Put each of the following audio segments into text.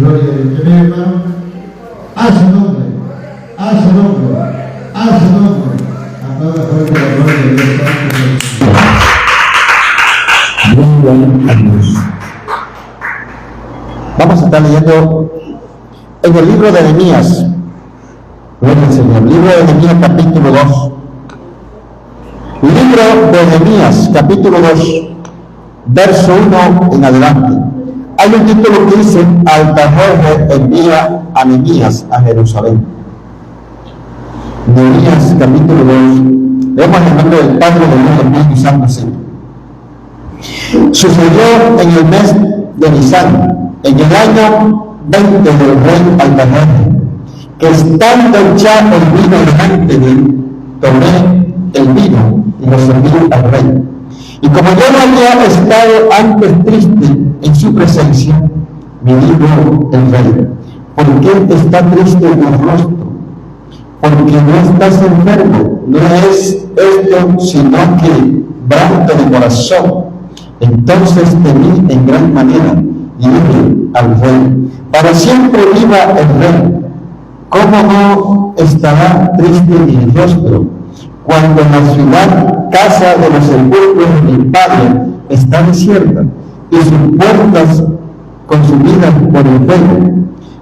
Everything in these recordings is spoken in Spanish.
gloria de Dios. Mi hermano, a su nombre, a su nombre, a su nombre. Aplauda fuerte la gloria de Dios. Gloria a Dios. Vamos a estar leyendo en el libro de Nehemías. Gloria al Señor. Libro de Nehemías, capítulo 2. Libro de Nehemías, capítulo 2, verso 1 en adelante. Hay un título que dice: Artajerjes envía a Nehemías a Jerusalén. Nehemías, capítulo 2. Leemos en el nombre del Padre, del Hijo y del Espíritu Santo. Así. Sucedió en el mes de Nisan, en el año 20 del rey Artajerjes, que estando ya el vino delante de él, tomé el vino y lo serví al rey. Y como yo no había estado antes triste en su presencia, me dijo el rey: ¿por qué está triste tu rostro? Porque no estás enfermo, no es esto sino que quebranto de corazón. Entonces temí en gran manera y dije al rey: para siempre viva el rey. ¿Cómo no estará triste mi rostro cuando la ciudad, casa de los sepulcros de mi padre, está desierta y sus puertas consumidas por el fuego?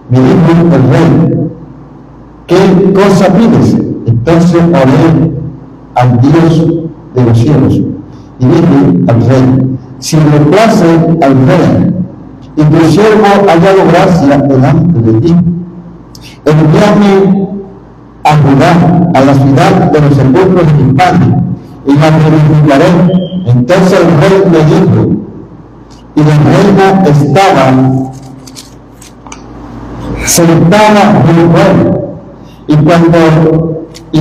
Me dijo el rey: ¿qué cosa pides? Entonces oré al Dios de los cielos y dije al rey: si le place al rey y tu siervo ha hallado gracia delante de ti, envíame a Judá, a la ciudad de los sepulcros de mi padre, y la purificaré. Entonces el rey me dijo, y la reina estaba sentada junto a él: ¿y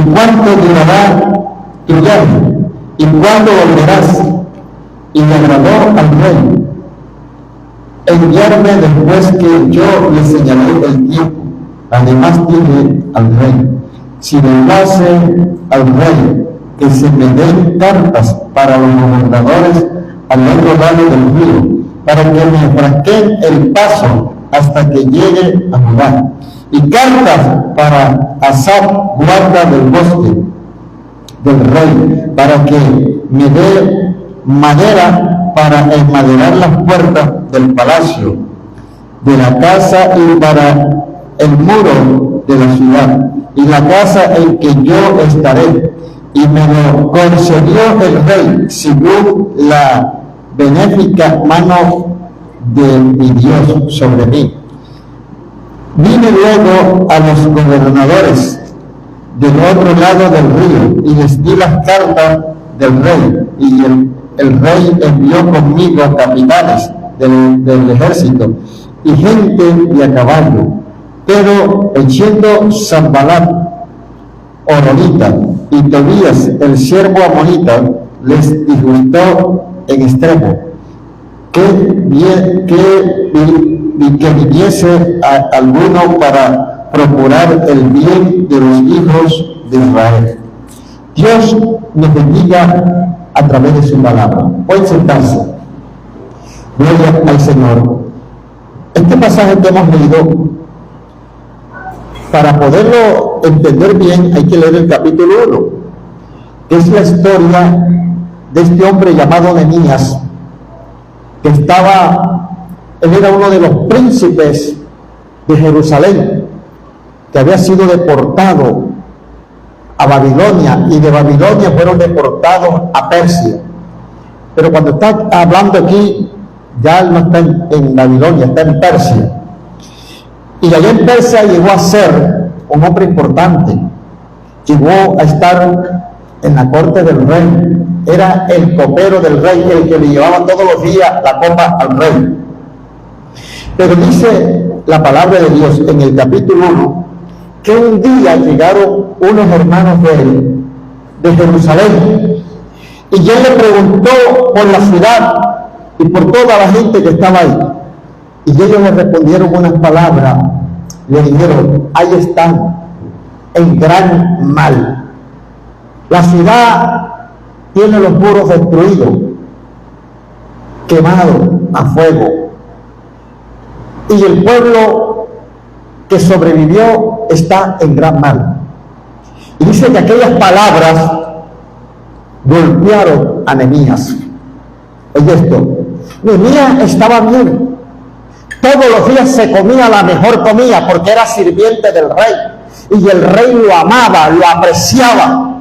cuánto durará tu viaje? ¿Y cuándo volverás? Y me agradó al rey enviarme después que yo le señalé el tiempo. Además dije al rey: si le place al rey que se me den cartas para los gobernadores al otro lado del río, para que me franqueen el paso hasta que llegue a Judá, y cartas para Asaf, guarda del bosque del rey, para que me dé madera para enmaderar las puertas del palacio, de la casa y para el muro de la ciudad, y la casa en que yo estaré. Y me lo concedió el rey según la benéfica mano de mi Dios sobre mí. Vine luego a los gobernadores del otro lado del río y les di las cartas del rey, y el rey envió conmigo capitanes del ejército y gente de a caballo. Pero yendo Sanbalat, Horonita, y Tobías, el siervo amonita, les disgustó en extremo que viniese alguno para procurar el bien de los hijos de Israel. Dios nos bendiga a través de su palabra. Pueden sentarse. Gloria al Señor. Este pasaje que hemos leído, para poderlo entender bien, hay que leer el capítulo 1, que es la historia de este hombre llamado Nehemías, que él era uno de los príncipes de Jerusalén, que había sido deportado a Babilonia, y de Babilonia fueron deportados a Persia. Pero cuando está hablando aquí, ya él no está en Babilonia, está en Persia. Y allá en Persia llegó a ser un hombre importante, llegó a estar en la corte del rey, era el copero del rey, el que le llevaba todos los días la copa al rey. Pero dice la palabra de Dios en el capítulo 1, que un día llegaron unos hermanos de él, de Jerusalén, y él le preguntó por la ciudad y por toda la gente que estaba ahí. Y ellos le respondieron unas palabras, le dijeron: ahí están, en gran mal. La ciudad tiene los muros destruidos, quemados a fuego. Y el pueblo que sobrevivió está en gran mal. Y dice que aquellas palabras golpearon a Nehemías. Oye esto, Nehemías estaba bien. Todos los días se comía la mejor comida porque era sirviente del rey. Y el rey lo amaba, lo apreciaba.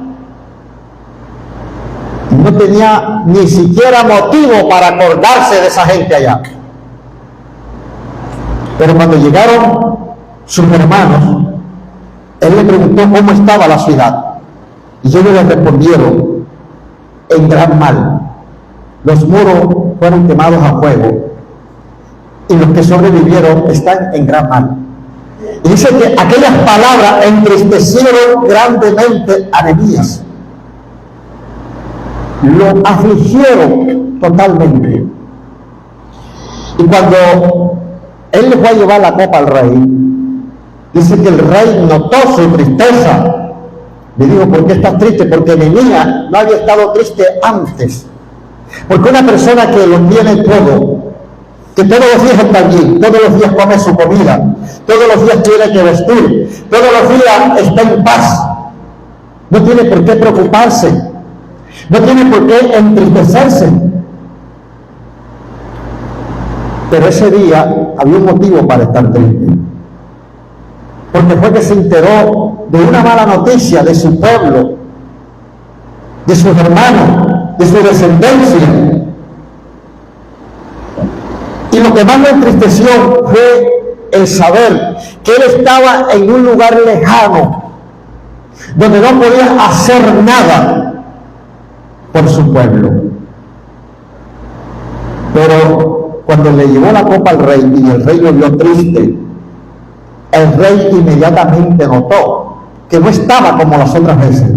Y no tenía ni siquiera motivo para acordarse de esa gente allá. Pero cuando llegaron sus hermanos, él le preguntó cómo estaba la ciudad. Y ellos le respondieron, en gran mal. Los muros fueron quemados a fuego. Y los que sobrevivieron están en gran mal. Y dice que aquellas palabras entristecieron grandemente a Nehemías. Lo afligieron totalmente. Y cuando él le fue a llevar la copa al rey, dice que el rey notó su tristeza. Le dijo, ¿por qué estás triste? Porque Nehemías no había estado triste antes. Porque una persona que lo tiene todo, que todos los días está allí, todos los días come su comida, todos los días tiene que vestir, todos los días está en paz, no tiene por qué preocuparse, no tiene por qué entristecerse. Pero ese día había un motivo para estar triste, porque fue que se enteró de una mala noticia de su pueblo, de sus hermanos, de su descendencia. Y lo que más me entristeció fue el saber que él estaba en un lugar lejano, donde no podía hacer nada por su pueblo. Pero cuando le llevó la copa al rey y el rey lo vio triste, el rey inmediatamente notó que no estaba como las otras veces.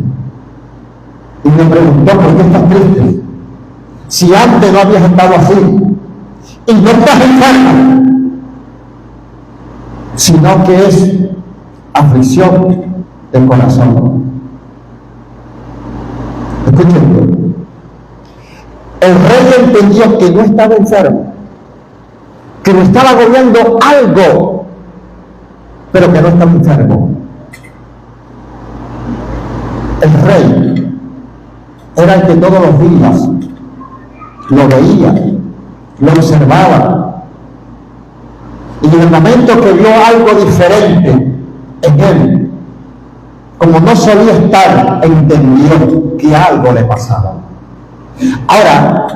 Y me preguntó, ¿por qué estás triste? Si antes no habías estado así. Y no estás enfermo, sino que es aflicción del corazón. Escuchen, el rey entendió que no estaba enfermo, que lo estaba agobiando algo, pero que no estaba enfermo. El rey era el que todos los días lo veía, lo observaba, y en el momento que vio algo diferente en él, como no solía estar, entendió que algo le pasaba. Ahora,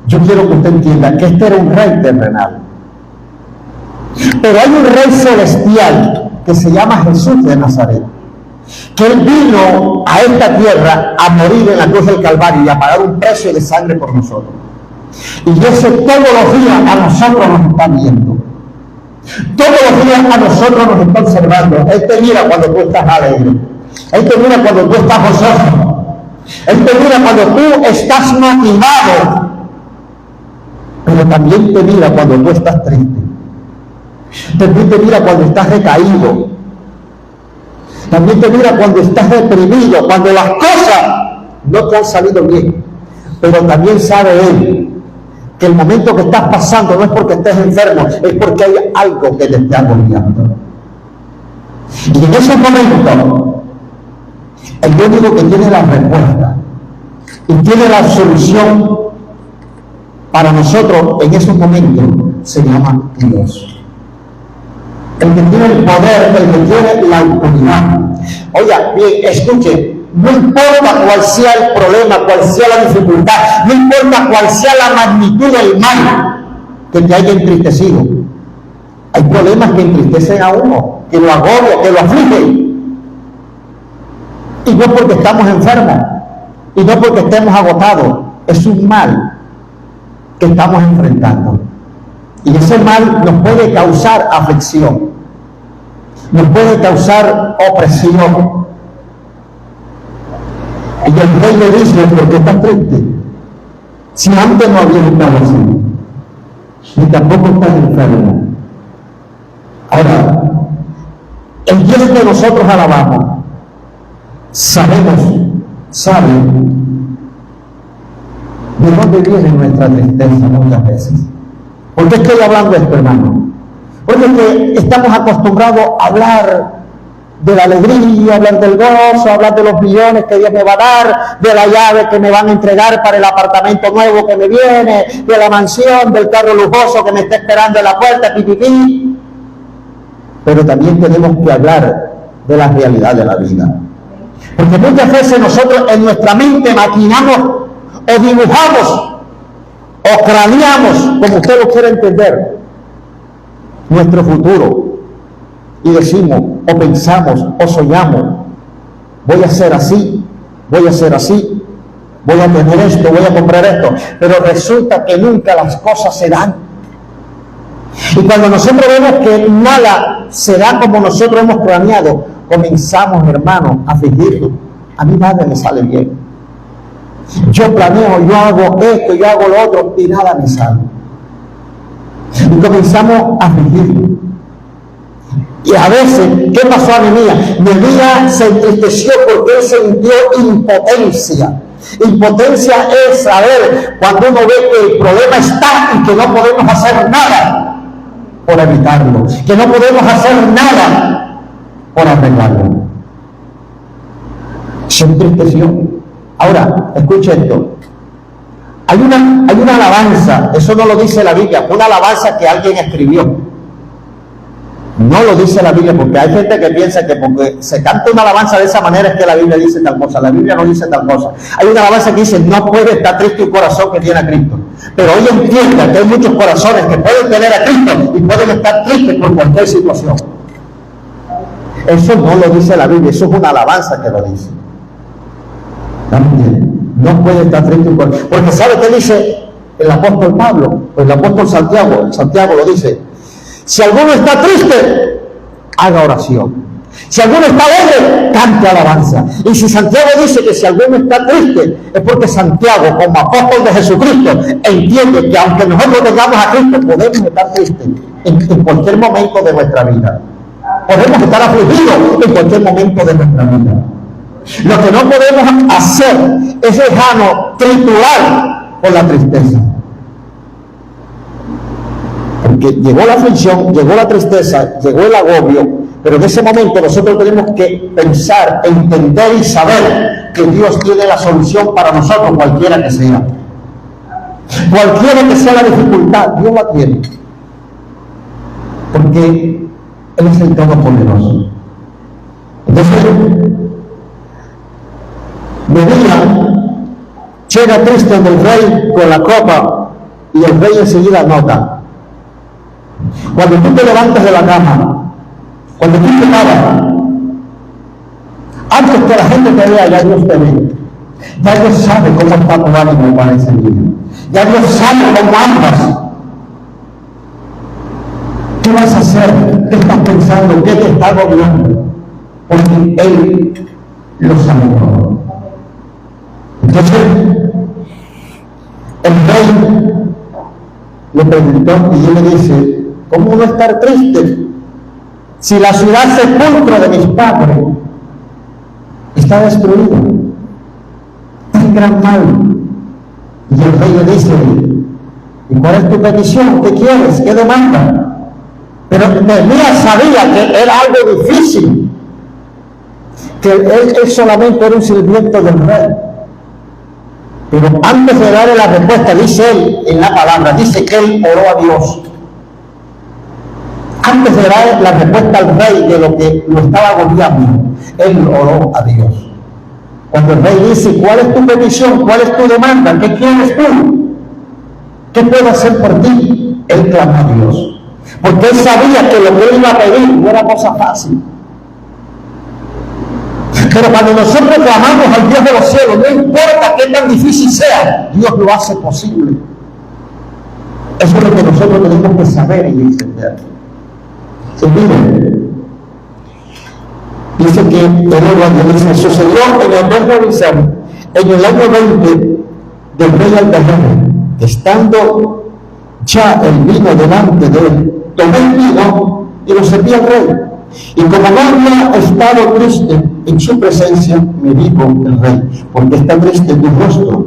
yo quiero que usted entienda que este era un rey terrenal, pero hay un rey celestial que se llama Jesús de Nazaret, que él vino a esta tierra a morir en la cruz del Calvario y a pagar un precio de sangre por nosotros. Y ese todos los días a nosotros nos está viendo. Todos los días a nosotros nos está observando. Él te mira cuando tú estás alegre. Él te mira cuando tú estás gozoso. Él te mira cuando tú estás motivado. Pero también te mira cuando tú estás triste. También te mira cuando estás recaído. También te mira cuando estás deprimido, cuando las cosas no te han salido bien. Pero también sabe él que el momento que estás pasando no es porque estés enfermo, es porque hay algo que te está agobiando. Y en ese momento, el único que tiene la respuesta y tiene la solución para nosotros en esos momentos se llama Dios. El que tiene el poder, el que tiene la autoridad. Oiga, bien, escuche. No importa cuál sea el problema, cuál sea la dificultad, no importa cuál sea la magnitud del mal que te haya entristecido. Hay problemas que entristecen a uno, que lo agobian, que lo afligen. Y no porque estamos enfermos, y no porque estemos agotados, es un mal que estamos enfrentando. Y ese mal nos puede causar aflicción, nos puede causar opresión. Y el rey le dice, ¿por qué estás triste? Si antes no habías estado así, ni tampoco estás enfermo. Ahora, el Dios que nosotros alabamos, sabe de dónde viene nuestra tristeza muchas veces. ¿Por qué estoy hablando de esto, hermano? Oye, que estamos acostumbrados a hablar de la alegría, hablar del gozo, hablar de los millones que Dios me va a dar, de la llave que me van a entregar para el apartamento nuevo que me viene, de la mansión, del carro lujoso que me está esperando en la puerta, pipipí. Pero también tenemos que hablar de la realidad de la vida. Porque muchas veces nosotros en nuestra mente maquinamos o dibujamos o craneamos, como usted lo quiera entender, nuestro futuro. Y decimos, o pensamos, o soñamos, voy a ser así, voy a ser así, voy a tener esto, voy a comprar esto, pero resulta que nunca las cosas se dan. Y cuando nosotros vemos que nada se da como nosotros hemos planeado, comenzamos, hermanos, a fingirlo. A mí nada me sale bien. Yo planeo, yo hago esto, yo hago lo otro, y nada me sale. Y comenzamos a fingirlo. Y a veces, ¿qué pasó a Nehemías? Nehemías se entristeció porque él sintió impotencia. Impotencia es saber cuando uno ve que el problema está y que no podemos hacer nada por evitarlo, que no podemos hacer nada por arreglarlo. Se entristeció. Ahora, escuche esto. Hay una alabanza, eso no lo dice la Biblia, una alabanza que alguien escribió. No lo dice la Biblia, porque hay gente que piensa que porque se canta una alabanza de esa manera es que la Biblia dice tal cosa. La Biblia no dice tal cosa. Hay una alabanza que dice, no puede estar triste un corazón que tiene a Cristo. Pero hoy entienda que hay muchos corazones que pueden tener a Cristo y pueden estar tristes por cualquier situación. Eso no lo dice la Biblia, eso es una alabanza que lo dice. También, no puede estar triste un corazón. Porque ¿sabe qué dice el apóstol Pablo? Pues el apóstol Santiago lo dice. Si alguno está triste, haga oración. Si alguno está alegre, cante alabanza. Y si Santiago dice que si alguno está triste, es porque Santiago, como apóstol de Jesucristo, entiende que aunque nosotros tengamos a Cristo, podemos estar tristes en cualquier momento de nuestra vida. Podemos estar afligidos en cualquier momento de nuestra vida. Lo que no podemos hacer es dejarnos triturar por la tristeza. Porque llegó la aflicción, llegó la tristeza, llegó el agobio, pero en ese momento nosotros tenemos que pensar, entender y saber que Dios tiene la solución para nosotros, cualquiera que sea. Cualquiera que sea la dificultad, Dios la tiene. Porque Él es el Todopoderoso. Entonces, Nehemías llega triste del rey con la copa y el rey enseguida nota. Cuando tú te levantas de la cama, cuando tú te paras, antes que la gente te vea, ya Dios te ve. Ya Dios sabe cómo está tu ánimo para ese día. Ya Dios sabe cómo andas. ¿Qué vas a hacer? ¿Qué estás pensando? ¿Qué te está agobiando? Porque Él lo sabe todo. Entonces, el rey le preguntó y él le dice, ¿cómo no estar triste si la ciudad sepulcro de mis padres está destruida? Es gran mal. Y el rey le dice, ¿y cuál es tu petición? ¿Qué quieres? ¿Qué demanda? Pero Nehemías sabía que era algo difícil, que él solamente era un sirviente del rey. Pero antes de darle la respuesta, dice él en la palabra, dice que él oró a Dios. Antes de dar la respuesta al rey de lo que lo estaba agobiando, él oró a Dios. Cuando el rey dice, ¿cuál es tu petición? ¿Cuál es tu demanda? ¿Qué quieres tú? ¿Qué puedo hacer por ti? Él clamó a Dios. Porque él sabía que lo que él iba a pedir no era cosa fácil. Pero cuando nosotros clamamos al Dios de los cielos, no importa qué tan difícil sea, Dios lo hace posible. Eso es lo que nosotros tenemos que saber y entender. Y miren, dice que el evangelista sucedió en el mes de Nisan, en el año 20 del rey Artajerjes, estando ya el vino delante de él, tomé el vino y lo serví al rey. Y como no había estado triste en su presencia, me dijo el rey, ¿por qué está triste tu rostro?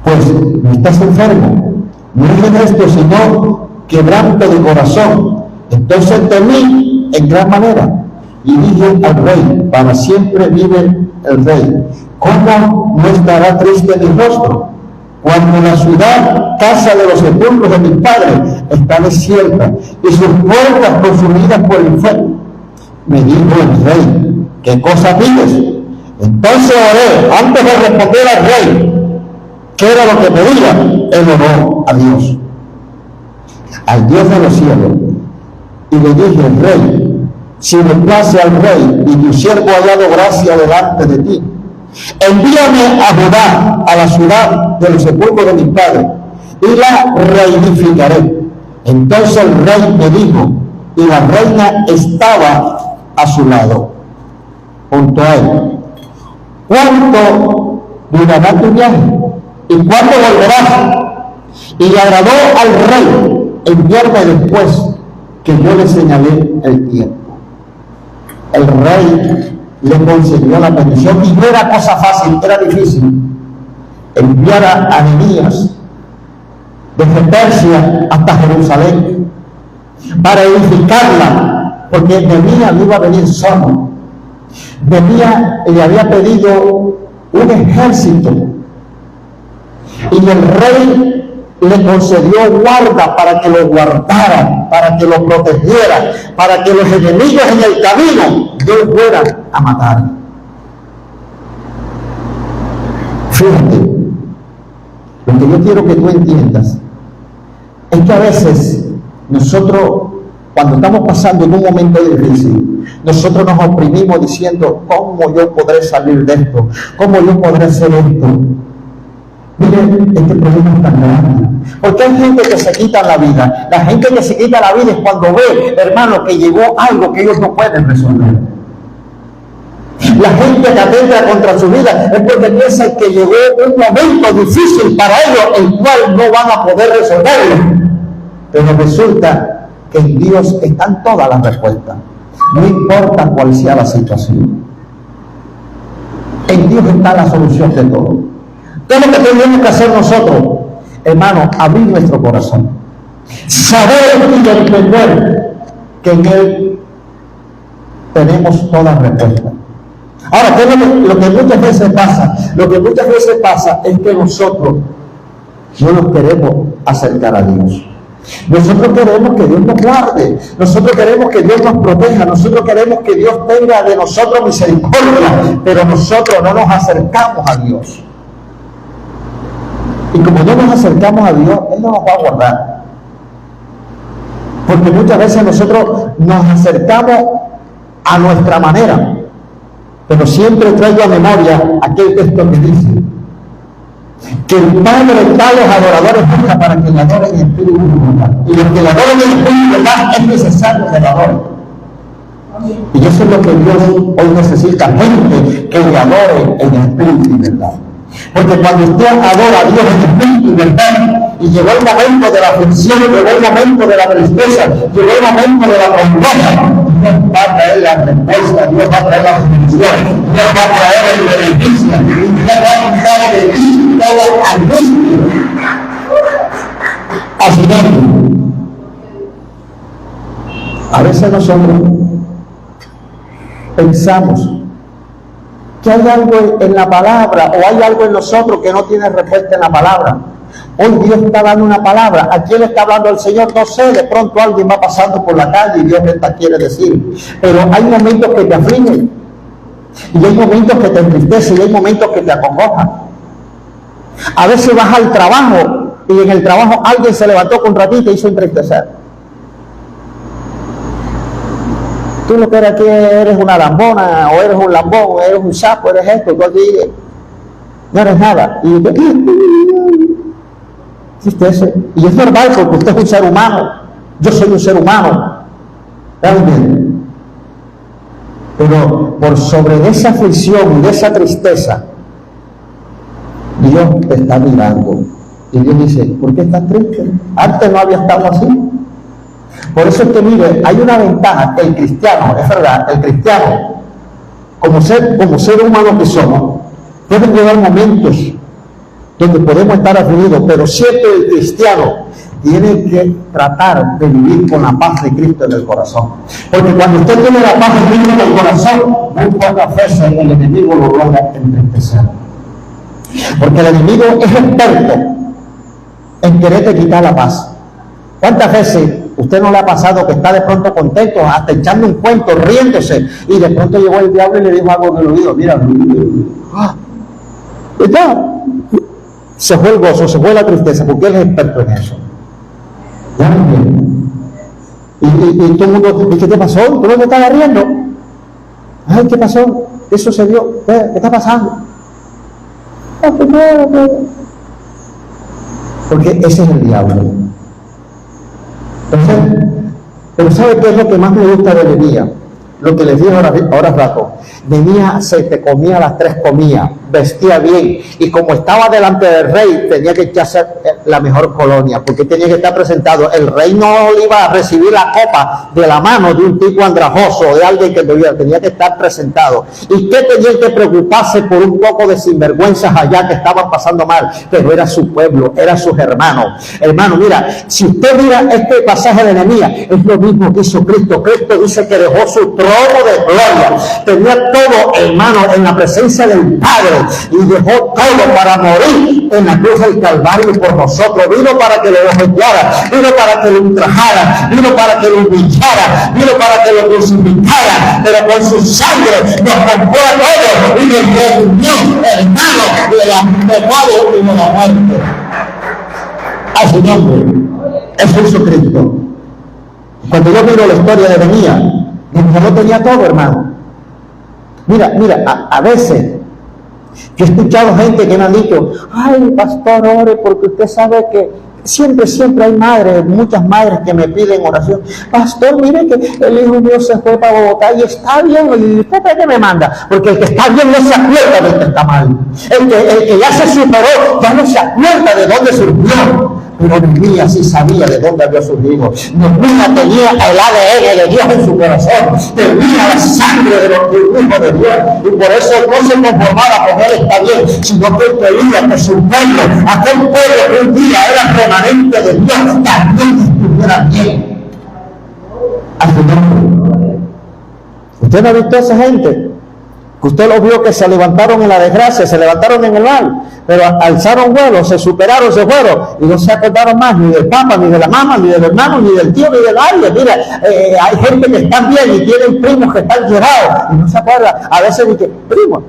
Pues no estás enfermo, no es esto sino quebranto de corazón. Entonces temí en gran manera y dije al rey: para siempre vive el rey. ¿Cómo no estará triste mi rostro cuando la ciudad, casa de los sepulcros de mis padres, está desierta y sus puertas consumidas por el fuego? Me dijo el rey: ¿qué cosa pides? Entonces oré, antes de responder al rey qué era lo que pedía. Él oró a Dios, al Dios de los cielos, y le dije: rey, si le place al rey y tu siervo ha hallado gracia delante de ti, envíame a Judá, a la ciudad de los sepulcros de mis padres, y la reedificaré. Entonces el rey me dijo, y la reina estaba a su lado, junto a él: ¿cuánto durará tu viaje? ¿Y cuándo volverás? Y le agradó al rey enviarme después que yo le señalé el tiempo. El rey le concedió la petición, y no era cosa fácil, era difícil enviar a Nehemías desde Persia hasta Jerusalén para edificarla, porque Nehemías no iba a venir solo. Nehemías le había pedido un ejército, y el rey le concedió guarda para que lo guardara, para que lo protegiera, para que los enemigos en el camino no fueran a matar. Fíjate, lo que yo quiero que tú entiendas es que a veces nosotros, cuando estamos pasando en un momento difícil, nosotros nos oprimimos diciendo: ¿cómo yo podré salir de esto? ¿Cómo yo podré hacer esto? Miren, este problema es tan grande, porque hay gente que se quita la vida. La gente que se quita la vida es cuando ve, hermano, que llegó algo que ellos no pueden resolver. La gente que atenta contra su vida es porque piensan que llegó un momento difícil para ellos, el cual no van a poder resolverlo. Pero resulta que en Dios están todas las respuestas, no importa cuál sea la situación. En Dios está la solución de todo. ¿Qué es lo que tenemos que hacer nosotros, hermano? Abrir nuestro corazón, saber y entender que en Él tenemos todas las respuestas. Ahora, ¿qué es lo que muchas veces pasa? Lo que muchas veces pasa es que nosotros no nos queremos acercar a Dios. Nosotros queremos que Dios nos guarde, nosotros queremos que Dios nos proteja, nosotros queremos que Dios tenga de nosotros misericordia, pero nosotros no nos acercamos a Dios. Y como no nos acercamos a Dios, Él no nos va a guardar. Porque muchas veces nosotros nos acercamos a nuestra manera. Pero siempre traigo a memoria aquel texto que dice que el Padre da a los adoradores busca para que le adoren en espíritu y verdad. Y los que le adoren en espíritu y verdad es necesario que le adoren. Y eso es lo que Dios hoy necesita: gente que le adore en espíritu y verdad. Porque cuando usted adora a Dios en espíritu y verdad, y llegó el momento de la aflicción, llegó el momento de la tristeza, llegó el momento de la congoja, Dios va a traer la respuesta, Dios va a traer la solución, Dios va a traer el beneficio, Dios va a quitar de ti toda angustia. Así que a veces nosotros pensamos que hay algo en la palabra, o hay algo en nosotros que no tiene respuesta en la palabra. Hoy Dios está dando una palabra. ¿A quién le está hablando el Señor? No sé, de pronto alguien va pasando por la calle y Dios le quiere decir. Pero hay momentos que te afligen, y hay momentos que te entristecen, y hay momentos que te acongojan. A veces vas al trabajo y en el trabajo alguien se levantó contra ti y te hizo entristecer. Tú lo que eres aquí eres una lambona, o eres un lambón, o eres un sapo, eres esto, tú aquí no eres nada. Y es normal, porque usted es un ser humano, yo soy un ser humano. ¿Saben? Pero por sobre de esa aflicción y de esa tristeza, Dios te está mirando. Y Dios dice: ¿por qué estás triste? Antes no había estado así. Por eso es que, mire, hay una ventaja: el cristiano, es verdad, el cristiano, como ser humano que somos, pueden llegar momentos donde podemos estar afligidos, pero siempre el cristiano tiene que tratar de vivir con la paz de Cristo en el corazón. Porque cuando usted tiene la paz de Cristo en el corazón, muy pocas veces el enemigo lo logra entristecer. Porque el enemigo es experto en quererte quitar la paz. ¿Cuántas veces usted no le ha pasado que está de pronto contento, hasta echando un cuento, riéndose, y de pronto llegó el diablo y le dijo algo en el oído? Mira, y ya, se fue el gozo, se fue la tristeza, porque él es experto en eso. ¿Ya? Y todo el mundo, ¿y qué te pasó? ¿Tú no te estabas riendo? Ay, ¿qué pasó? ¿Qué sucedió? ¿Qué está pasando? Porque ese es el diablo. Entonces, pero ¿sabe qué es lo que más me gusta de Nehemías? Lo que les dije ahora rato. Nehemías se te comía las 3 comidas, vestía bien, y como estaba delante del rey, tenía que echarse la mejor colonia, porque tenía que estar presentado. El rey no le iba a recibir la copa de la mano de un tipo andrajoso, de alguien que bebía, tenía que estar presentado. ¿Y qué tenían que preocuparse por un poco de sinvergüenzas allá que estaban pasando mal? Pero era su pueblo, eran sus hermanos. Hermano, mira, si usted mira este pasaje de Nehemías, es lo mismo que hizo Cristo. Cristo dice que dejó su trono de gloria, tenía todo, hermano, en la presencia del Padre, y dejó todo para morir en la cruz del Calvario por nosotros. Vino para que lo ojetiara, vino para que lo ultrajara, vino para que lo humillara, vino para que lo crucificara, pero con su sangre nos compró a todos y nos redimió, hermano, de la pecado y de la muerte. A su nombre, eso hizo Cristo. Cuando yo miro la historia de Nehemías, no tenía todo, hermano. Mira, a veces yo he escuchado gente que me han dicho: ay, pastor, ore, porque usted sabe que siempre hay madres, muchas madres que me piden oración. Pastor, mire que el hijo mío se fue para Bogotá y está bien, y usted cree que me manda, porque el que está bien no se acuerda del que está mal. El que ya se superó ya no se acuerda de dónde surgió. Pero Nehemías sí sabía de dónde había surgido. Nehemías tenía el ADN de Dios en su corazón, tenía la sangre de los hijos de Dios, y por eso no se conformaba con él está bien, sino que creía que su pueblo, aquel pueblo que un día era remanente de Dios, también estuviera bien. A su nombre. ¿Usted no ha visto a esa gente? Que usted los vio que se levantaron en la desgracia, se levantaron en el mal, pero alzaron vuelo, se superaron, se fueron, y no se acordaron más ni del papá, ni de la mamá, ni del hermano, ni del tío, ni de nadie. Mira, hay gente que están bien y tienen primos que están llorados y no se acuerdan. A veces dicen: primo,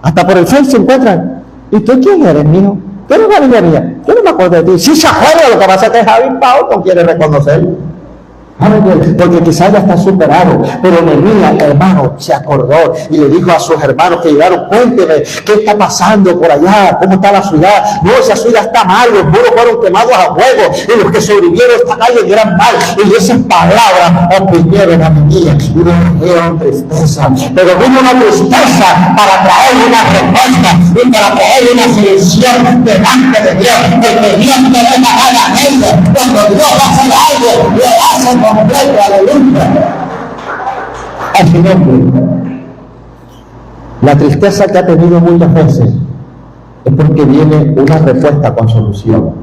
hasta por el Facebook se encuentran. ¿Y tú quién eres, mijo? ¿Tú eres la niña mía? Yo no me acuerdo de ti. Sí se acuerda, lo que pasa es que Javi Pau no quiere reconocerlo. Porque quizás ya está superado, pero Nehemías, hermano, se acordó y le dijo a sus hermanos que llegaron: cuénteme, ¿qué está pasando por allá? ¿Cómo está la ciudad? No, esa ciudad está mal, los muros fueron quemados a fuego, y los que sobrevivieron están ahí en gran mal. Y esas palabras oprimieron a Nehemías y le dieron tristeza. Pero vino una tristeza para traer una respuesta y para traer una solución delante de Dios. Porque Dios te deja a la gente, cuando Dios va a hacer algo, lo hace completo, aleluya. A su nombre. La tristeza que ha tenido muchas veces es porque viene una respuesta con solución.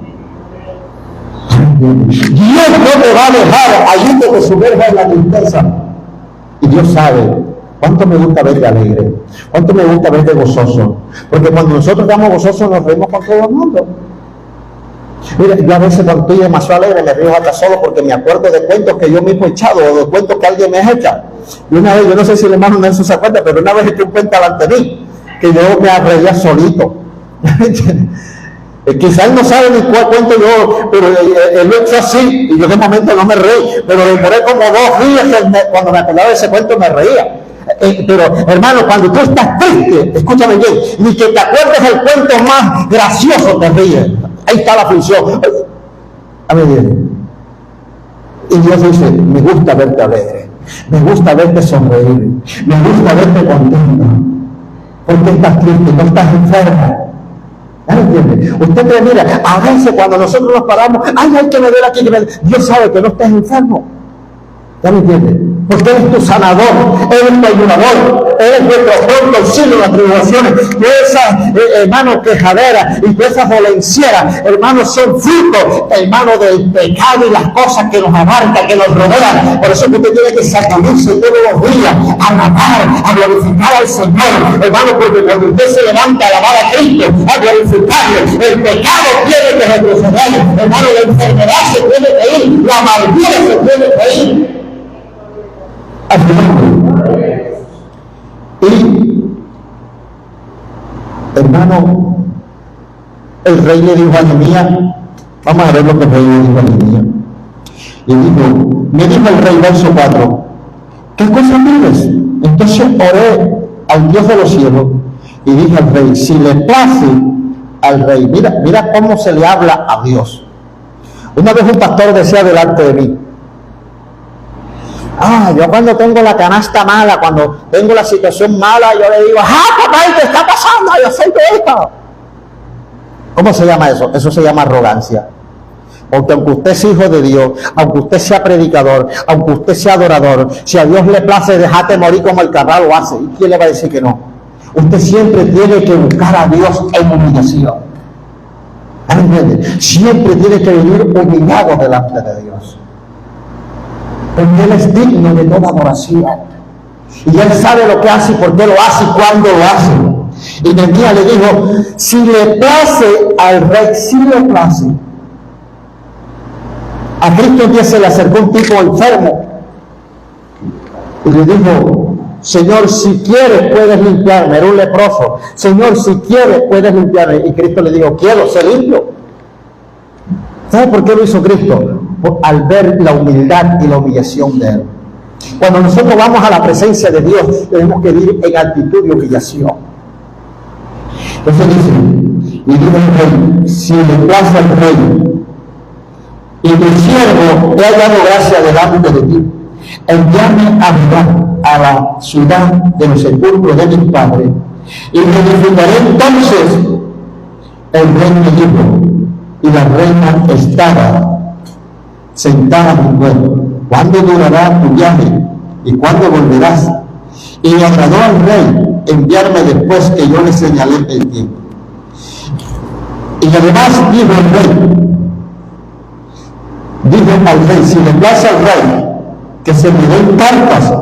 Dios no te va a dejar allí que te sumerja en la tristeza. Y Dios sabe cuánto me gusta verte alegre, cuánto me gusta verte gozoso. Porque cuando nosotros estamos gozosos nos reímos con todo el mundo. Mira, yo a veces cuando estoy demasiado alegre me río hasta solo porque me acuerdo de cuentos que yo mismo he echado o de cuentos que alguien me ha hecho. Y una vez, yo no sé si el hermano Nelson se acuerda, pero una vez eché un cuento delante de mí que yo me reía solito. Quizás él no sabe ni cuál cuento yo, pero él lo echó así y yo de momento no me reí, pero demoré como 2 días cuando me acordaba de ese cuento me reía. Pero hermano, cuando tú estás triste, escúchame bien, ni que te acuerdes del cuento más gracioso te ríes. Ahí está la función. Amén. Y Dios dice: me gusta verte alegre, me gusta verte sonreír, me gusta verte contento. Porque estás triste, no estás enfermo. ¿Ya lo entiende? Usted cree, mira, a veces cuando nosotros nos paramos, ay, que me duele aquí, que me... Dios sabe que no estás enfermo. ¿Ya me entiendes? Porque Él es tu sanador, Él es tu ayudador, Él es nuestro pronto auxilio en las tribulaciones. Que esas, hermano, quejaderas y que esas dolencieras, hermanos, son frutos, hermano, del pecado y las cosas que nos abarcan, que nos rodean. Por eso que usted tiene que sacudirse todos los días, a alabar, a glorificar al Señor, hermano, porque cuando usted se levanta a alabar a Cristo, a glorificarle, el pecado tiene que retroceder, hermano, la enfermedad se tiene que ir, la amargura se tiene que ir. Y, hermano, el rey le dijo a Nehemías, vamos a ver lo que el rey le dijo a Nehemías. Le dijo, me dijo el rey, verso 4, ¿qué cosa pides? Entonces oré al Dios de los cielos y dije al rey, si le place al rey, mira cómo se le habla a Dios. Una vez un pastor decía delante de mí, yo cuando tengo la canasta mala, cuando tengo la situación mala, yo le digo, papá, ¿qué está pasando? Yo soy tu hijo. ¿Cómo se llama eso? Eso se llama arrogancia. Porque aunque usted es hijo de Dios, aunque usted sea predicador, aunque usted sea adorador, si a Dios le place, déjate morir como el cabral lo hace. ¿Y quién le va a decir que no? Usted siempre tiene que buscar a Dios en humillación. ¿Entiende? Siempre tiene que vivir humillado delante de Dios. Porque Él es digno de toda adoración. Y Él sabe lo que hace y por qué lo hace y cuándo lo hace. Y Nehemías le dijo, si le place al rey, si le place. A Cristo un día se le acercó un tipo enfermo y le dijo, Señor, si quieres puedes limpiarme. Era un leproso. Señor, si quieres puedes limpiarme. Y Cristo le dijo, quiero ser limpio. ¿Sabe por qué lo hizo Cristo? Al ver la humildad y la humillación de Él. Cuando nosotros vamos a la presencia de Dios, tenemos que vivir en actitud de humillación. Entonces dice, y dijo el rey, si le place al rey, y mi siervo he hallado gracia delante de ti, envíame a Judá, a la ciudad de los sepulcros de mis padres, y me edificaré. Entonces el rey me dijo, y la reina estaba sentada a mi pueblo, ¿cuándo durará tu viaje? ¿Y cuándo volverás? Y le agradó al rey enviarme después que yo le señalé el tiempo. Y además dijo al rey, si le place al rey, que se me den cartas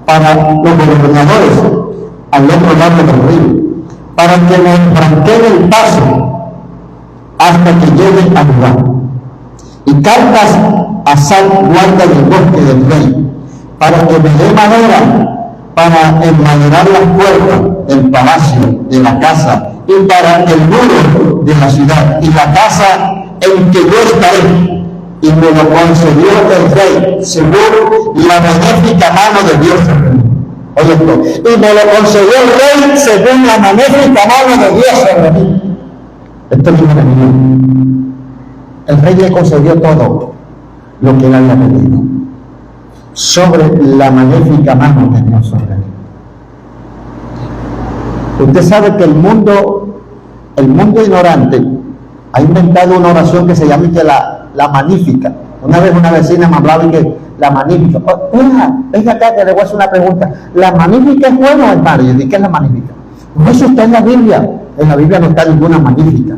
para los gobernadores al otro lado del río, para que me franqueen el paso hasta que llegue a Judá. Y cartas a Sal, guarda del bosque del rey, para que me dé madera para enmaderar las puertas del palacio, de la casa, y para el muro de la ciudad, y la casa en que yo estaré. Y me lo concedió el rey, según la benéfica mano de Dios. Oye esto, y me lo concedió el rey según la benéfica mano de Dios sobre mí. Esto es un enemigo. El rey le concedió todo lo que él había pedido sobre la magnífica mano de Dios sobre él. Usted sabe que el mundo ignorante ha inventado una oración que se llama que la magnífica. Una vez una vecina me hablaba de que la magnífica. Venga acá que le voy a hacer una pregunta. ¿La magnífica es buena, hermano? Y yo dije, ¿qué es la magnífica? Pues eso está en la Biblia. En la Biblia no está ninguna magnífica.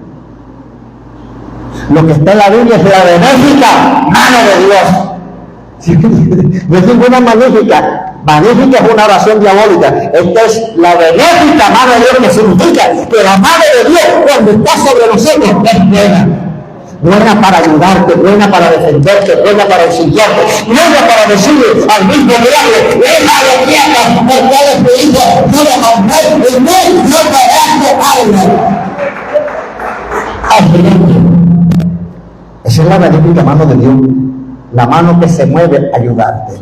Lo que está en la Biblia es la benéfica mano de Dios. No es ninguna magnífica. Magnífica es una oración diabólica. Esta es la benéfica mano de Dios, que significa que la mano de Dios, cuando está sobre nosotros, es buena. Buena para ayudarte, buena para defenderte, buena para auxiliarte, buena para decirle al mismo diablo, déjalo quieto, porque él es tu hijo, no le mandes, en él no te das algo. Esa es la benéfica mano de Dios, la mano que se mueve a ayudarte,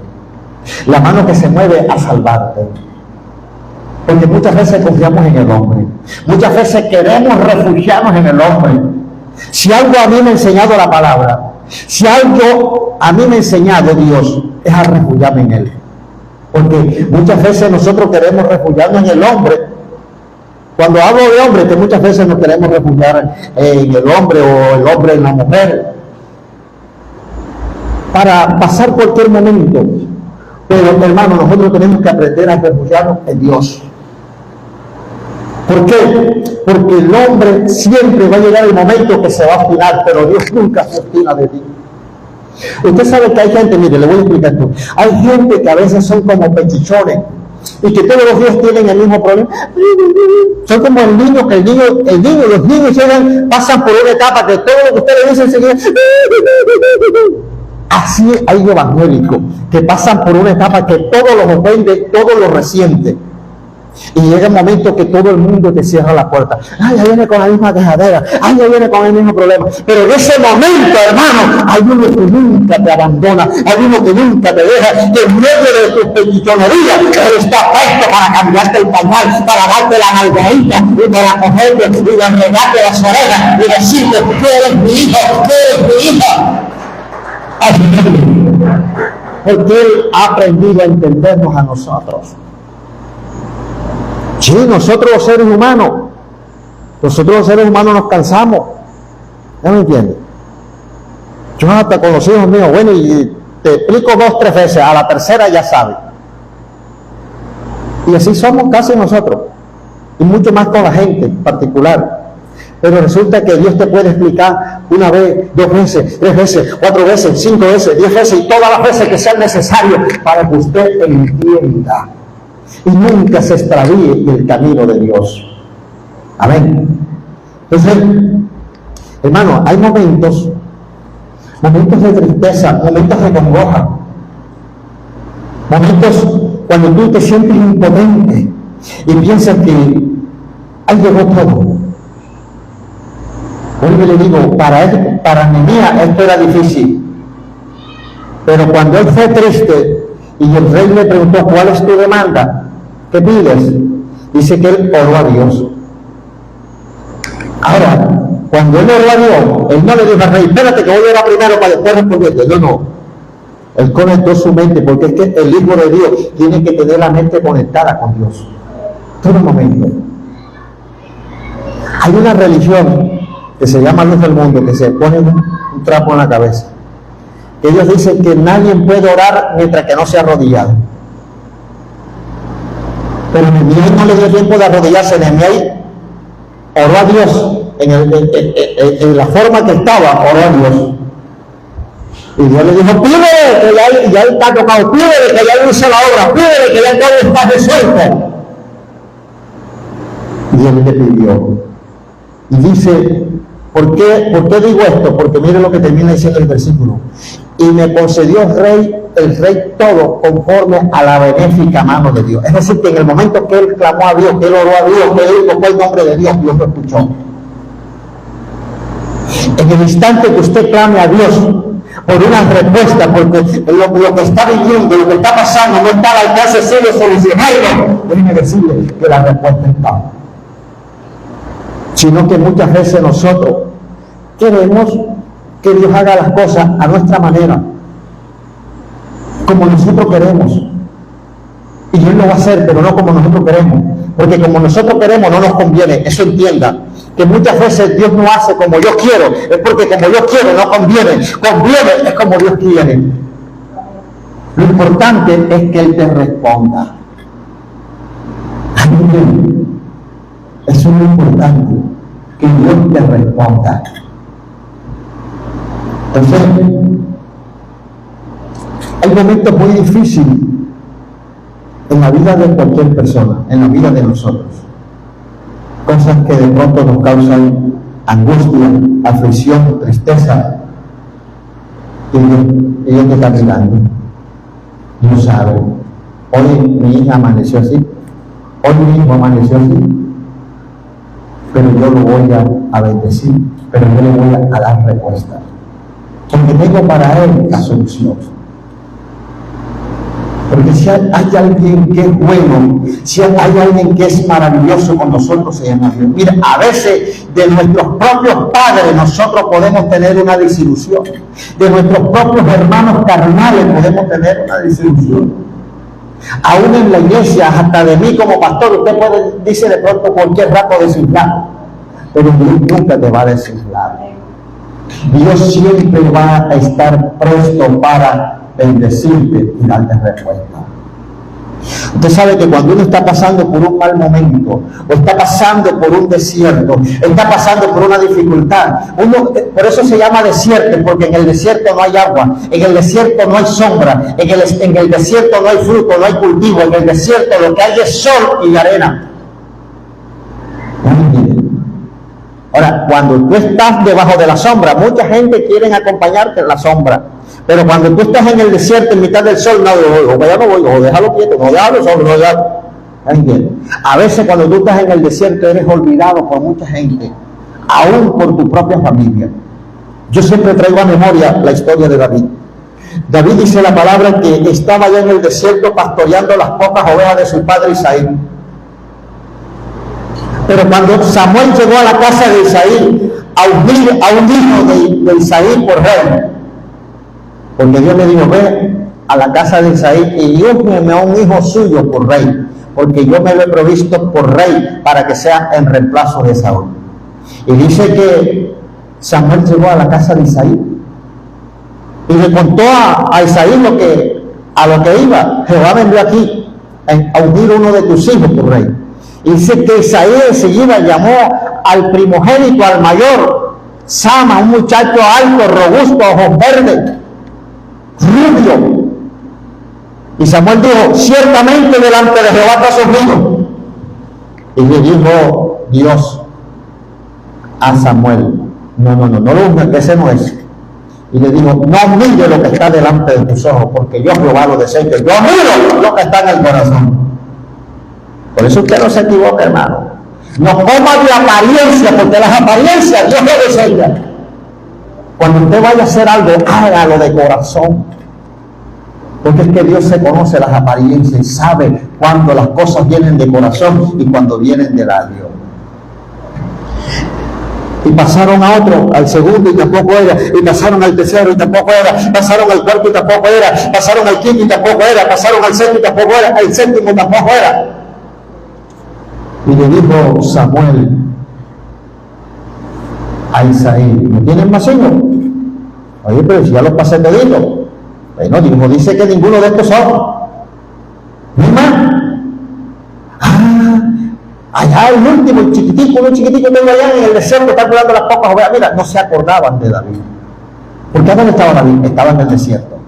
la mano que se mueve a salvarte. Porque muchas veces confiamos en el hombre, muchas veces queremos refugiarnos en el hombre. Si algo a mí me ha enseñado la palabra, si algo a mí me ha enseñado Dios, es a refugiarme en Él. Porque muchas veces nosotros queremos refugiarnos en el hombre. Cuando hablo de hombre, que muchas veces nos queremos refugiar en el hombre o el hombre en la mujer, para pasar cualquier momento. Pero hermano, nosotros tenemos que aprender a refugiarnos en Dios. ¿Por qué? Porque el hombre siempre va a llegar el momento que se va a obstinar, pero Dios nunca se obstina de ti. Usted sabe que hay gente, mire, le voy a explicar esto. Hay gente que a veces son como pechichones y que todos los días tienen el mismo problema. Son como el niño, los niños pasan por una etapa que todo lo que usted le dice enseguida. Así hay evangélicos que pasan por una etapa que todo los ofende, todo lo resiente. Y llega un momento que todo el mundo te cierra la puerta. Ay, ya viene con la misma quejadera. Ay, ya viene con el mismo problema. Pero en ese momento, hermano, hay uno que nunca te abandona. Hay uno que nunca te deja. Que en medio de tu peticionería, Él está puesto para cambiarte el pañal, para darte la nalgadita y para cogerte y regarte las orejas y decirte que eres mi hijo, que eres mi hija. Porque Él ha aprendido a entendernos a nosotros. Sí, nosotros los seres humanos nos cansamos. ¿Ya me entiendes? Yo hasta con los hijos míos, bueno, y te explico 2, 3 veces, a la tercera ya sabes. Y así somos casi nosotros. Y mucho más con la gente en particular. Pero resulta que Dios te puede explicar 1 vez, 2 veces, 3 veces, 4 veces, 5 veces, 10 veces y todas las veces que sean necesarias para que usted entienda y nunca se extravíe el camino de Dios. Amén. Entonces, hermano, hay momentos de tristeza, momentos de congoja, momentos cuando tú te sientes impotente y piensas que ahí llegó todo. Hoy le digo, para Nehemías esto era difícil, pero cuando él fue triste y el rey le preguntó, ¿cuál es tu demanda? ¿Qué pides? Dice que él oró a Dios. Ahora, cuando él oró a Dios, él no le dijo al rey, espérate que voy a orar primero para después responderte. No. Él conectó su mente, porque es que el Hijo de Dios tiene que tener la mente conectada con Dios. Todo momento. Hay una religión que se llama Luz del Mundo, que se pone un trapo en la cabeza. Ellos dicen que nadie puede orar mientras que no se ha arrodillado. Pero Nehemías no le dio tiempo de arrodillarse. Nehemías oró a Dios en la forma que estaba, oró a Dios. Y Dios le dijo, pídele que ya está tocado, pídele que ya hizo la obra, pídele que ya todo está resuelto. Y Dios le pidió. Y dice, ¿por qué digo esto? Porque mire lo que termina diciendo el versículo. Y me concedió el rey todo conforme a la benéfica mano de Dios. Es decir, que en el momento que él clamó a Dios, que él oró a Dios, que él tocó el nombre de Dios, Dios lo escuchó. En el instante que usted clame a Dios por una respuesta, porque lo que está viviendo, lo que está pasando, no está al alcance de solucionarlo, déjeme decirle que la respuesta está. Sino que muchas veces nosotros queremos que Dios haga las cosas a nuestra manera, como nosotros queremos. Y Él lo va a hacer, pero no como nosotros queremos. Porque como nosotros queremos no nos conviene. Eso entienda. Que muchas veces Dios no hace como yo quiero. Es porque como yo quiero no conviene. Conviene es como Dios quiere. Lo importante es que Él te responda. Amén. Eso es lo importante. Que Dios te responda. Entonces, hay momentos muy difíciles en la vida de cualquier persona, en la vida de nosotros. Cosas que de pronto nos causan angustia, aflicción, tristeza. Y Dios te está mirando. Dios sabe. Hoy mi hija amaneció así. Hoy mi hijo amaneció así. Pero yo lo voy a bendecir. Pero yo le voy a dar respuesta. Porque tengo para él la solución. Porque si hay alguien que es bueno, si hay alguien que es maravilloso con nosotros, se llama Dios. Mira, a veces de nuestros propios padres nosotros podemos tener una desilusión. De nuestros propios hermanos carnales podemos tener una desilusión. Aún en la iglesia, hasta de mí como pastor, usted dice de pronto cualquier rato desinflar. Pero Dios nunca te va a desinflar. Dios siempre va a estar presto para bendecirte y darte respuesta. Usted sabe que cuando uno está pasando por un mal momento, o está pasando por un desierto, está pasando por una dificultad, por eso se llama desierto, porque en el desierto no hay agua, en el desierto no hay sombra, en el desierto no hay fruto, no hay cultivo, en el desierto lo que hay es sol y arena. Ahora, cuando tú estás debajo de la sombra, mucha gente quiere acompañarte en la sombra. Pero cuando tú estás en el desierto, en mitad del sol, no, ya no voy, o déjalo quieto, no déjalo solo, no déjalo. A veces cuando tú estás en el desierto eres olvidado por mucha gente, aún por tu propia familia. Yo siempre traigo a memoria la historia de David. David dice la palabra que estaba allá en el desierto pastoreando las pocas ovejas de su padre Isaí. Pero cuando Samuel llegó a la casa de Isaí a ungir a un hijo de Isaí por rey, porque Dios le dijo, ve a la casa de Isaí y úngeme a un hijo suyo por rey, porque yo me lo he provisto por rey para que sea en reemplazo de Saúl. Y dice que Samuel llegó a la casa de Isaí y le contó a Isaí a lo que iba. Jehová vendrá aquí a ungir uno de tus hijos por rey. Y dice que Isaí enseguida llamó al primogénito, al mayor, Sama, un muchacho alto, robusto, ojos verdes, rubio. Y Samuel dijo, ciertamente delante de Jehová está subido. Y le dijo Dios a Samuel, no lo unge, que ese no es. Y le dijo, no mire lo que está delante de tus ojos, porque yo Jehová lo deseo, yo miro lo que está en el corazón. Por eso usted no se equivoca, hermano. No coma de apariencia, porque las apariencias Dios lo desea. Cuando usted vaya a hacer algo, hágalo de corazón. Porque es que Dios se conoce las apariencias y sabe cuando las cosas vienen de corazón y cuando vienen de labio. Y pasaron a otro, al segundo y tampoco era, y pasaron al tercero y tampoco era, pasaron al cuarto y tampoco era, pasaron al quinto y tampoco era, pasaron al sexto y tampoco era, al séptimo tampoco era. Y le dijo Samuel a Isaí, ¿no tienen más hijos? Oye, pero si ya los pasé toditos. Bueno, dice que ninguno de estos son. ¿No hay más? Allá el último, el chiquitico que allá en el desierto, está cuidando las pocas ovejas. Mira, no se acordaban de David. ¿Por qué dónde estaba David? Estaba en el desierto.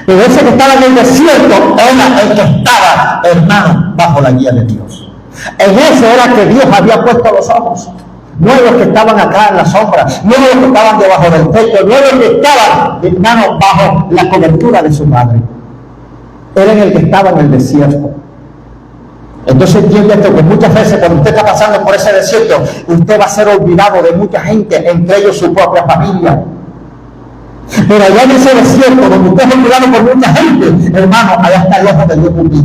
Pero ese que estaba en el desierto era el que estaba, hermano, bajo la guía de Dios. En ese era que Dios había puesto los ojos. No los que estaban acá en la sombra, no los que estaban debajo del techo, no los que estaban, hermano, bajo la cobertura de su madre. Era en el que estaba en el desierto. Entonces entiende esto, que muchas veces cuando usted está pasando por ese desierto, usted va a ser olvidado de mucha gente, entre ellos su propia familia. Pero allá en ese desierto, donde usted es olvidado por mucha gente, hermano, allá está el ojo de Dios contigo.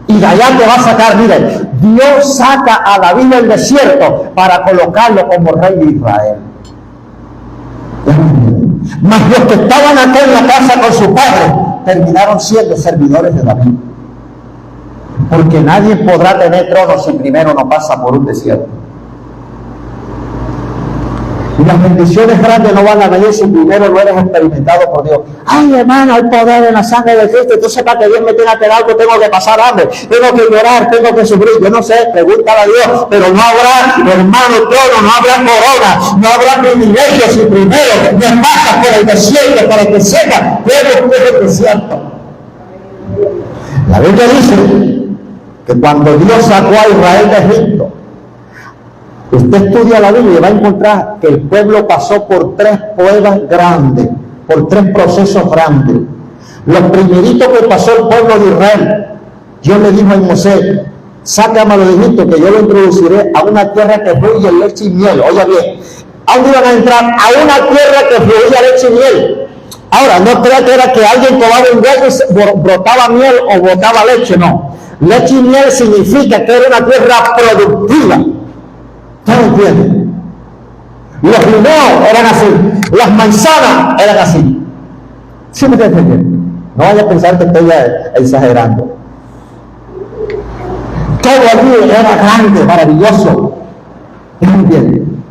Y de allá te va a sacar, mire, Dios saca a David del desierto para colocarlo como rey de Israel. Mas los que estaban acá en la casa con su padre, terminaron siendo servidores de David. Porque nadie podrá tener trono si primero no pasa por un desierto. Y las bendiciones grandes no van a venir si primero no eres experimentado por Dios. Ay, hermano, hay poder en la sangre de Cristo. Entonces, para que Dios me tenga que dar algo, tengo que pasar hambre, tengo que llorar, tengo que sufrir. Yo no sé, pregúntale a Dios. Pero no habrá, hermano, trono, no habrá corona, no habrá privilegios si primero me pasas por el desierto para que sepa que es el desierto. La Biblia dice que cuando Dios sacó a Israel de Egipto, usted estudia la Biblia y va a encontrar que el pueblo pasó por 3 pruebas grandes, por 3 procesos grandes. Los primeritos que pasó el pueblo de Israel, Dios le dijo a Moisés, sácame de Egipto que yo lo introduciré a una tierra que fluye leche y miel. Oiga bien, ¿a dónde iban a entrar? A una tierra que fluía leche y miel. Ahora, no crea que era que alguien tomaba un huevo y brotaba miel o botaba leche, no. Leche y miel significa que era una tierra productiva. ¿Ustedes entienden? Los guineos eran así, las manzanas eran así. ¿Sí me entienden? No vaya a pensar que estoy exagerando. Todo allí era grande, maravilloso. ¿Me entienden?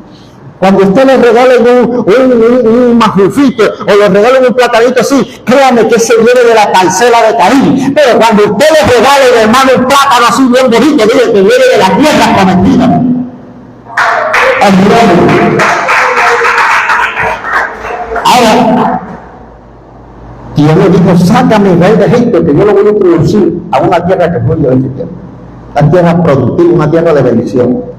Cuando usted le regalen un majufito o le regalen un platanito así, créame que ese viene de la parcela de Caín. Pero cuando usted le regale, hermano, un plátano así bien bonito, dice que viene de la tierra prometida. Ahora, Dios le dijo, sácame Israel de Egipto, que yo lo voy a introducir a una tierra que fue de tierra. Una tierra productiva, una tierra de bendición.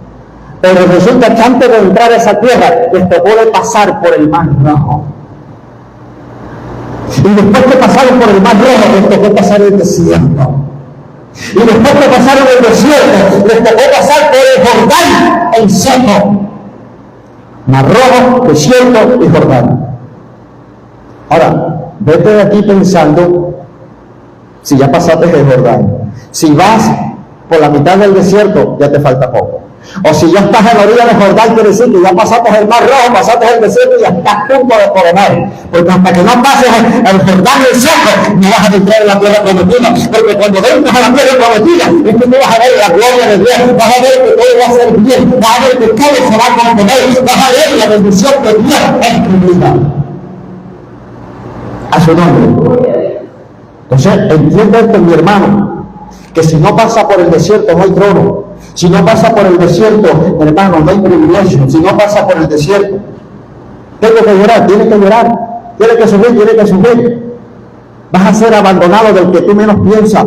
Pero resulta que antes de entrar a esa tierra, les tocó de pasar por el Mar Rojo. Y después que pasaron por el Mar Rojo, les tocó pasar el desierto. Y después que pasaron el desierto, les tocó pasar por el Jordán en seco. Mar Rojo, desierto y Jordán. Ahora, vete de aquí pensando, si ya pasaste el Jordán, si vas por la mitad del desierto, ya te falta poco. O si ya estás en la orilla del Jordán, quiere decir que ya pasaste el Mar Rojo, pasaste el desierto y ya estás a punto de coronar. Porque hasta que no pases el Jordán y el seco, no vas a entrar en la tierra prometida. Porque cuando entres a la tierra prometida, es que tú vas a ver la gloria de Dios, vas a ver que todo va a ser bien, vas a ver que todo se va a componer, vas a ver la bendición de Dios en tu vida. A su nombre. Entonces, entiende esto, mi hermano, que si no pasa por el desierto no hay trono. Si no pasa por el desierto, hermano, no hay privilegio. Si no pasa por el desierto, tengo que llorar, tienes que llorar, tienes que subir, tienes que subir. Vas a ser abandonado del que tú menos piensas.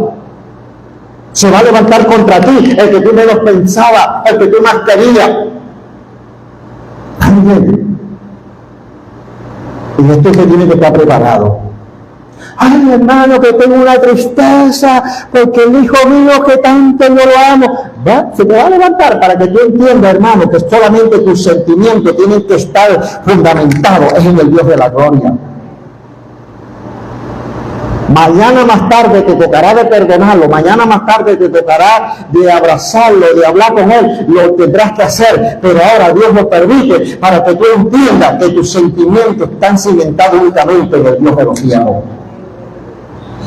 Se va a levantar contra ti el que tú menos pensabas, el que tú más querías. Amén. Y esto se tiene que estar preparado. Ay, hermano, que tengo una tristeza porque el hijo mío que tanto yo lo amo. ¿Va? Se te va a levantar para que tú entiendas, hermano, que solamente tus sentimientos tienen que estar fundamentados en el Dios de la gloria. Mañana más tarde te tocará de perdonarlo, mañana más tarde te tocará de abrazarlo, de hablar con él, lo tendrás que hacer, pero ahora Dios lo permite para que tú entiendas que tus sentimientos están cimentados únicamente en el Dios de los cielos.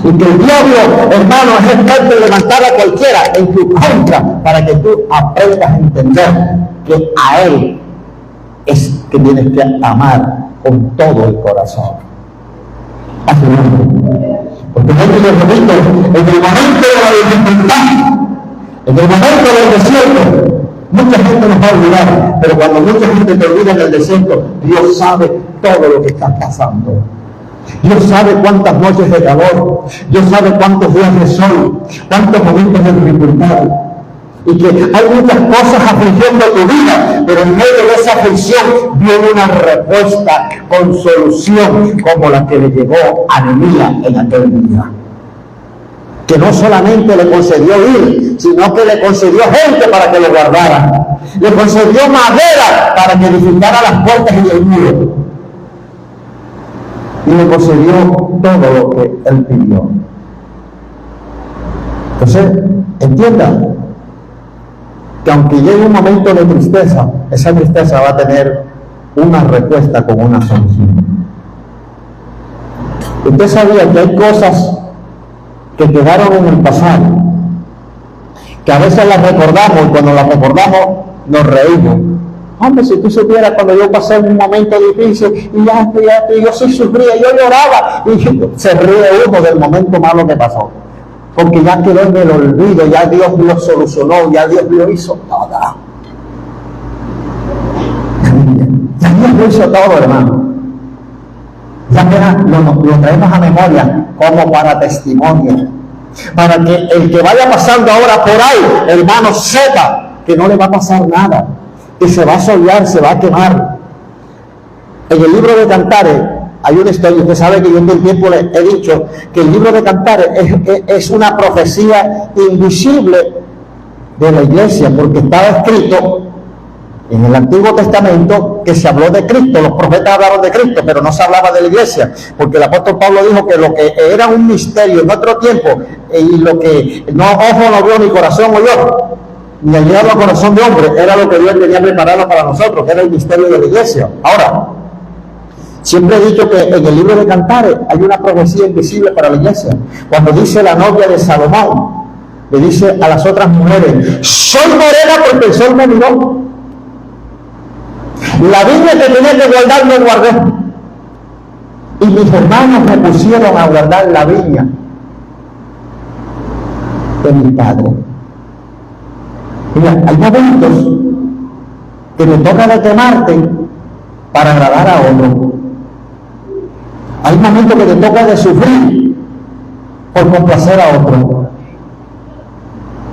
Y que el diablo, hermano, es experto en levantar a cualquiera en tu contra para que tú aprendas a entender que a él es que tienes que amar con todo el corazón. Así es. Porque yo te repito, en el momento de la dificultad, en el momento del desierto, mucha gente nos va a olvidar, pero cuando mucha gente te olvida en el desierto, Dios sabe todo lo que está pasando. Dios sabe cuántas noches de calor, Dios sabe cuántos días de sol, cuántos momentos de dificultad. Y que hay muchas cosas afligiendo tu vida, pero en medio de esa aflicción viene una respuesta con solución como la que le llegó a Nehemías en aquel día. Que no solamente le concedió ir, sino que le concedió gente para que lo guardara. Le concedió madera para que edificara las puertas y el muro. Y le concedió todo lo que él pidió. Entonces, entienda que aunque llegue un momento de tristeza, esa tristeza va a tener una respuesta con una solución. Usted sabía que hay cosas que quedaron en el pasado, que a veces las recordamos y cuando las recordamos nos reímos. Hombre, si tú supieras cuando yo pasé un momento difícil y yo sí sufría, yo lloraba y se ríe uno del momento malo que pasó. Porque ya quedó en el olvido, ya Dios lo solucionó, ya Dios lo hizo todo. Ya Dios lo hizo todo, hermano. Ya lo traemos a memoria como para testimonio. Para que el que vaya pasando ahora por ahí, hermano, sepa que no le va a pasar nada. Que se va a solear, se va a quemar. En el libro de Cantares hay una historia. Usted sabe que yo en el tiempo le he dicho que el libro de Cantares es una profecía invisible de la iglesia, porque estaba escrito en el Antiguo Testamento que se habló de Cristo. Los profetas hablaron de Cristo, pero no se hablaba de la iglesia, porque el apóstol Pablo dijo que lo que era un misterio en otro tiempo y lo que no ojo no vio ni corazón oyó, ni ha llegado al corazón de hombre, era lo que Dios tenía preparado para nosotros, que era el misterio de la iglesia. Ahora, siempre he dicho que en el libro de Cantares hay una profecía invisible para la iglesia. Cuando dice la novia de Salomón, le dice a las otras mujeres: soy morena porque el sol me miró. La Biblia que tenía que guardar no guardé. Y mis hermanos me pusieron a guardar la viña de mi padre. Mira, hay momentos que me toca de quemarte para agradar a otro. Hay momentos que te toca de sufrir por complacer a otro.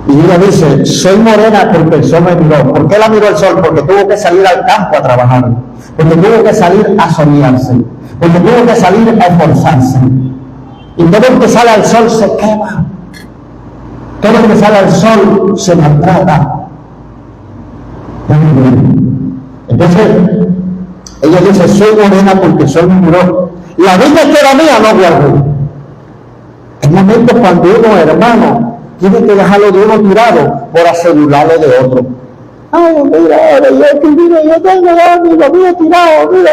Y ella dice, soy morena porque el sol me miró. ¿Por qué la miró el sol? Porque tuvo que salir al campo a trabajar, porque tuvo que salir a soñarse, porque tuvo que salir a esforzarse. Y todo el que sale al sol se quema, todo el que sale al sol se maltrata. Entonces ella dice, soy morena porque el sol me miró. La vida que era mía no guardé. Hay momentos cuando uno, hermano, tiene que dejarlo de uno tirado por asegurarlo de otro. Ay, mira, yo tengo lo mío tirado, mira.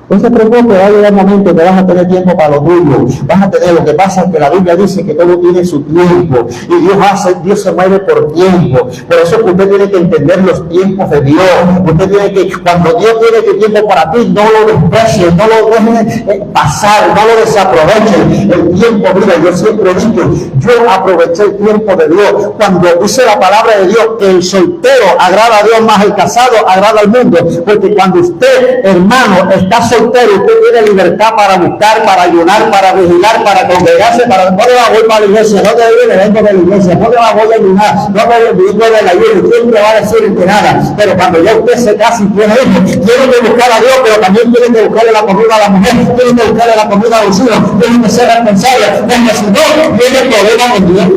No se preocupe, va a llegar un momento que vas a tener tiempo para lo tuyo. Vas a tener, lo que pasa es que la Biblia dice que todo tiene su tiempo. Y Dios se mueve por tiempo. Por eso que usted tiene que entender los tiempos de Dios. Usted tiene que, cuando Dios tiene que tiempo para ti, no lo desprecies, no lo dejes pasar, no lo desaproveches. El tiempo, mira, yo siempre he dicho, yo aproveché el tiempo de Dios. Cuando dice la palabra de Dios que el soltero agrada a Dios más el casado agrada al mundo. Porque cuando usted, hermano, está soltero, usted tiene libertad para buscar, para ayunar, para vigilar, para congregarse, para ¿dónde voy para la iglesia? ¿Dónde vengo de la iglesia? ¿Dónde voy a ayunar? ¿Dónde vengo del ayuno? Siempre va a decir que nada. Pero cuando ya usted se casa y tiene hijos, tiene que buscar a Dios, pero también tiene que buscarle la comida a la mujer, tiene que buscarle la comida a los hijos, tiene que ser responsable, porque si no, viene el problema en Dios.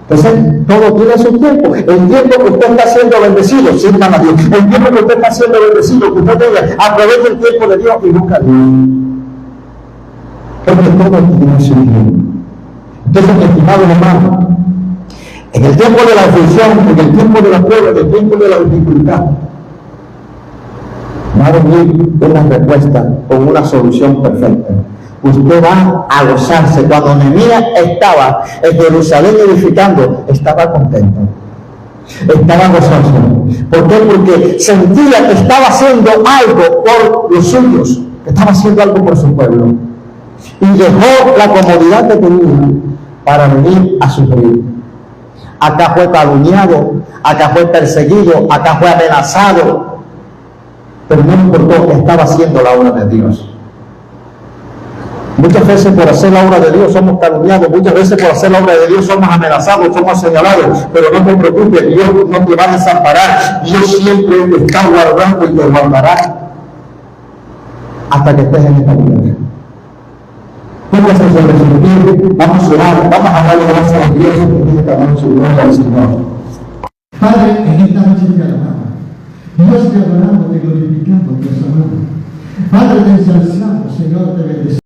Entonces, todo tiene su tiempo. El tiempo que usted está siendo bendecido, sientan a Dios. El tiempo que usted está siendo bendecido, que usted tenga, aproveche el tiempo de Dios y busca a Dios. Porque todo tiene su tiempo. Entonces, estimados hermanos, en el tiempo de la aflicción, en el tiempo de la prueba, en el tiempo de la dificultad, va a venir una respuesta con una solución perfecta. Usted va a gozarse. Cuando Nehemías estaba en Jerusalén edificando, estaba contento, estaba gozoso. ¿Por qué? Porque sentía que estaba haciendo algo por los suyos, que estaba haciendo algo por su pueblo, y dejó la comodidad que tenía para venir a sufrir. Acá fue calumniado, acá fue perseguido, acá fue amenazado, pero no importó, estaba haciendo la obra de Dios. Muchas veces por hacer la obra de Dios somos calumniados, muchas veces por hacer la obra de Dios somos amenazados, somos señalados, pero no te preocupes, Dios no te va a desamparar. Dios siempre te está guardando y te guardará hasta que estés en esta vida. Póngase sobre su pie, vamos a orar, vamos a darle gracias a Dios por esta noche, gloria al Señor. Padre, en esta noche te alabamos. Dios te adoramos, te glorificamos, te amamos. Padre, te ensalzamos, Señor, te bendecimos.